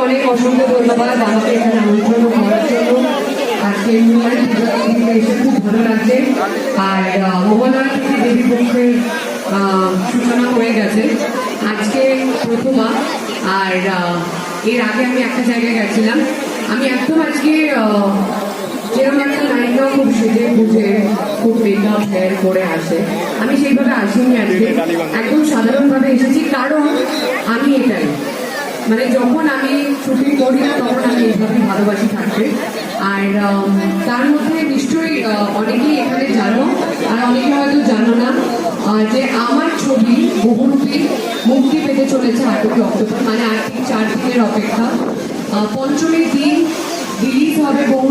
অনেক অসংখ্য ধন্যবাদ আমাকে এখানে আমন্ত্রণ করার জন্য। আজকে এসে খুব ভালো লাগছে। আর মহালয়া থেকে দেবী পক্ষের সূচনা হয়ে গেছে, আজকে প্রথমা। আর এর আগে আমি একটা জায়গায় গেছিলাম, আমি একদম আজকে যেরকম একটা নায়িকা খুব সেজে বুঝে খুব মেকআপ হেয়ার করে আসে, আমি সেইভাবে আসিনি আজকে, একদম সাধারণভাবে এসেছি। কারণ আমি এটাই, মানে যখন আমি শুটিং করি না তখন আমি এইভাবে ভালোবাসি থাকতে। আর তার মধ্যে নিশ্চয়ই অনেকেই এখানে জানো, আর অনেকে হয়তো জানো না যে আমার ছবি বহুরূপী মুক্তি পেতে চলেছে 8 অক্টোবর, মানে 4 দিনের অপেক্ষা। পঞ্চমীর দিন রিলিজ হবে বহু